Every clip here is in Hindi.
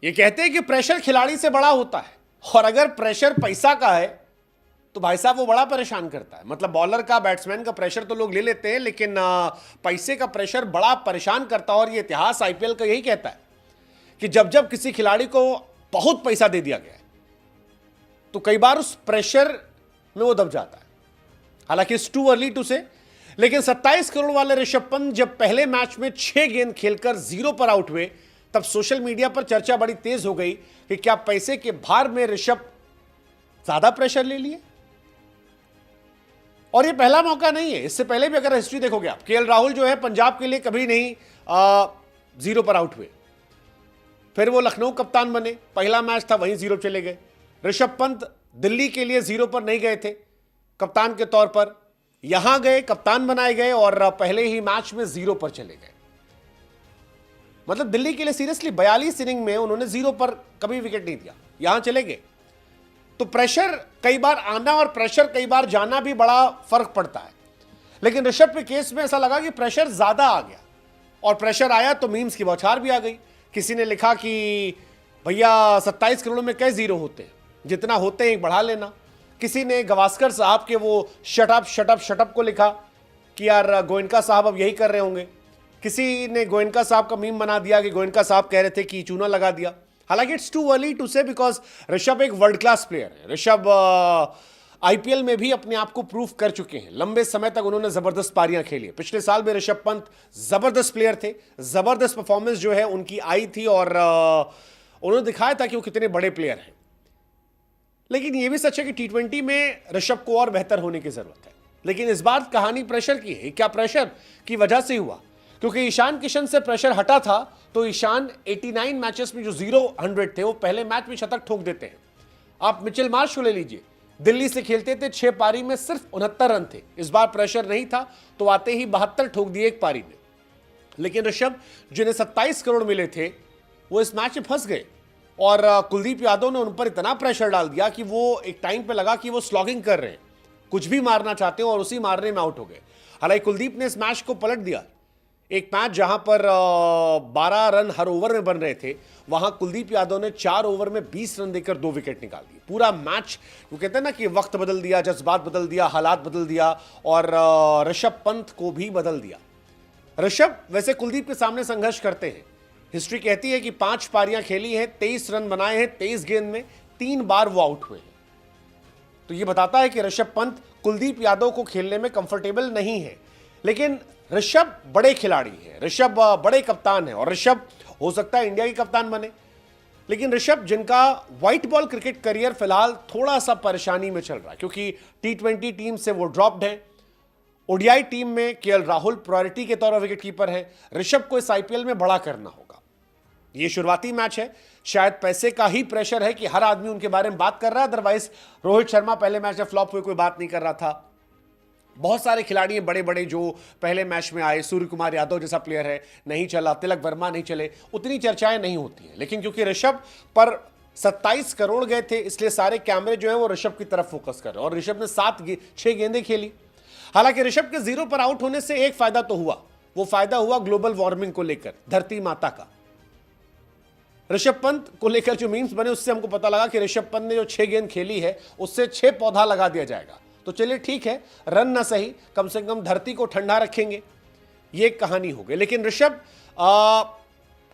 ये कहते हैं कि प्रेशर खिलाड़ी से बड़ा होता है, और अगर प्रेशर पैसा का है तो भाई साहब वो बड़ा परेशान करता है। मतलब बॉलर का, बैट्समैन का प्रेशर तो लोग ले लेते हैं, लेकिन पैसे का प्रेशर बड़ा परेशान करता है। और ये इतिहास आईपीएल का यही कहता है कि जब जब किसी खिलाड़ी को बहुत पैसा दे दिया गया है तो कई बार उस प्रेशर में वो दब जाता है। हालांकि इट्स टू अर्ली टू से, लेकिन 27 करोड़ वाले ऋषभ पंत जब पहले मैच में 6 गेंद खेलकर 0 पर आउट हुए, तब सोशल मीडिया पर चर्चा बड़ी तेज हो गई कि क्या पैसे के भार में ऋषभ ज्यादा प्रेशर ले लिए। और ये पहला मौका नहीं है, इससे पहले भी अगर हिस्ट्री देखोगे आप, केएल राहुल जो है पंजाब के लिए कभी नहीं 0 पर आउट हुए, फिर वो लखनऊ कप्तान बने, पहला मैच था वहीं 0 चले गए। ऋषभ पंत दिल्ली के लिए 0 पर नहीं गए थे कप्तान के तौर पर, यहां गए, कप्तान बनाए गए और पहले ही मैच में 0 पर चले गए। मतलब दिल्ली के लिए सीरियसली 42 इनिंग में उन्होंने 0 पर कभी विकेट नहीं दिया, यहां चले गए। तो प्रेशर कई बार आना और प्रेशर कई बार जाना भी बड़ा फर्क पड़ता है। लेकिन ऋषभ के केस में ऐसा लगा कि प्रेशर ज्यादा आ गया, और प्रेशर आया तो मीम्स की बौछार भी आ गई। किसी ने लिखा कि भैया 27 करोड़ में कई 0 होते हैं, जितना होते हैं एक बढ़ा लेना। किसी ने गवास्कर साहब के वो शटअप को लिखा कि यार गोयनका साहब अब यही कर रहे होंगे। किसी ने गोयनका साहब का मीम बना दिया कि गोयनका साहब कह रहे थे कि चूना लगा दिया। हालांकि इट्स टू अर्ली टू से, बिकॉज ऋषभ एक वर्ल्ड क्लास प्लेयर है। ऋषभ आईपीएल में भी अपने आप को प्रूव कर चुके हैं। लंबे समय तक उन्होंने जबरदस्त पारियां खेली है। पिछले साल में ऋषभ पंत जबरदस्त प्लेयर थे, जबरदस्त परफॉर्मेंस जो है उनकी आई थी, और उन्होंने दिखाया था कि वो कितने बड़े प्लेयर हैं। लेकिन यह भी सच है कि टी20 में ऋषभ को और बेहतर होने की जरूरत है। लेकिन इस बार कहानी प्रेशर की है। क्या प्रेशर की वजह से हुआ? क्योंकि ईशान किशन से प्रेशर हटा था तो ईशान 89 मैचेस में जो 0-100 थे, वो पहले मैच में शतक ठोक देते हैं। आप मिचेल मार्श को ले लीजिए, दिल्ली से खेलते थे, 6 पारी में सिर्फ 69 रन थे। इस बार प्रेशर नहीं था तो आते ही 72 ठोक दिए एक पारी में। लेकिन ऋषभ, जिन्हें 27 करोड़ मिले थे, वो इस मैच में फंस गए, और कुलदीप यादव ने उन पर इतना प्रेशर डाल दिया कि वो एक टाइम पे लगा कि वो स्लॉगिंग कर रहे हैं, कुछ भी मारना चाहते हैं, और उसी मारने में आउट हो गए। हालांकि कुलदीप ने इस मैच को पलट दिया। एक मैच जहां पर 12 रन हर ओवर में बन रहे थे, वहां कुलदीप यादव ने 4 ओवर में 20 रन देकर 2 विकेट निकाल दिए। पूरा मैच, वो कहते हैं ना कि वक्त बदल दिया, जज्बात बदल दिया, हालात बदल दिया, और ऋषभ पंत को भी बदल दिया। ऋषभ वैसे कुलदीप के सामने संघर्ष करते हैं। हिस्ट्री कहती है कि 5 पारियां खेली हैं, 23 रन बनाए हैं 23 गेंद में, 3 बार वो आउट हुए हैं। तो ये बताता है कि ऋषभ पंत कुलदीप यादव को खेलने में कंफर्टेबल नहीं है। लेकिन ऋषभ बड़े खिलाड़ी हैं, ऋषभ बड़े कप्तान हैं, और ऋषभ हो सकता है इंडिया के कप्तान बने। लेकिन ऋषभ, जिनका व्हाइट बॉल क्रिकेट करियर फिलहाल थोड़ा सा परेशानी में चल रहा है, क्योंकि टी20 टीम से वो ड्रॉप्ड है। ओडीआई टीम में केएल राहुल प्रायोरिटी के तौर पर विकेट कीपर है। ऋषभ को इस आईपीएल में बड़ा करना होगा। ये शुरुआती मैच है, शायद पैसे का ही प्रेशर है कि हर आदमी उनके बारे में बात कर रहा है। अदरवाइज रोहित शर्मा पहले मैच में फ्लॉप हुए, कोई बात नहीं कर रहा था। बहुत सारे खिलाड़ी हैं बड़े बड़े जो पहले मैच में आए, सूर्य कुमार यादव जैसा प्लेयर है, नहीं चला, तिलक वर्मा नहीं चले, उतनी चर्चाएं नहीं होती हैं। लेकिन क्योंकि ऋषभ पर 27 करोड़ गए थे, इसलिए सारे कैमरे जो है वो ऋषभ की तरफ फोकस कर रहे हैं। और ऋषभ ने 6 गेंदें खेली। हालांकि ऋषभ के 0 पर आउट होने से एक फायदा तो हुआ, वो फायदा हुआ ग्लोबल वार्मिंग को लेकर, धरती माता का। ऋषभ पंत को लेकर जो मीम्स बने, उससे हमको पता लगा कि ऋषभ पंत ने जो 6 गेंद खेली है, उससे 6 पौधा लगा दिया जाएगा। तो चलिए ठीक है, रन ना सही, कम से कम धरती को ठंडा रखेंगे, ये कहानी हो गई। लेकिन ऋषभ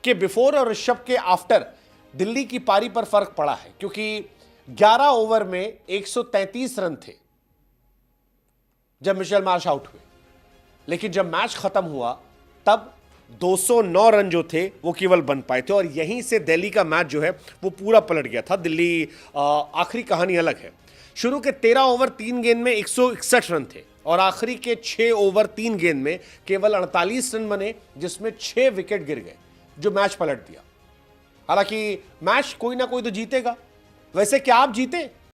के बिफोर और ऋषभ के आफ्टर दिल्ली की पारी पर फर्क पड़ा है, क्योंकि 11 ओवर में 133 रन थे जब मिचेल मार्श आउट हुए। लेकिन जब मैच खत्म हुआ तब 209 रन जो थे वो केवल बन पाए थे, और यहीं से दिल्ली का मैच जो है वो पूरा पलट गया था। दिल्ली, आखिरी कहानी अलग है। शुरू के 13 ओवर 3 गेंद में 161 रन थे, और आखिरी के 6 ओवर 3 गेंद में केवल 48 रन बने, जिसमें 6 विकेट गिर गए, जो मैच पलट दिया। हालांकि मैच कोई ना कोई तो जीतेगा। वैसे क्या आप जीते?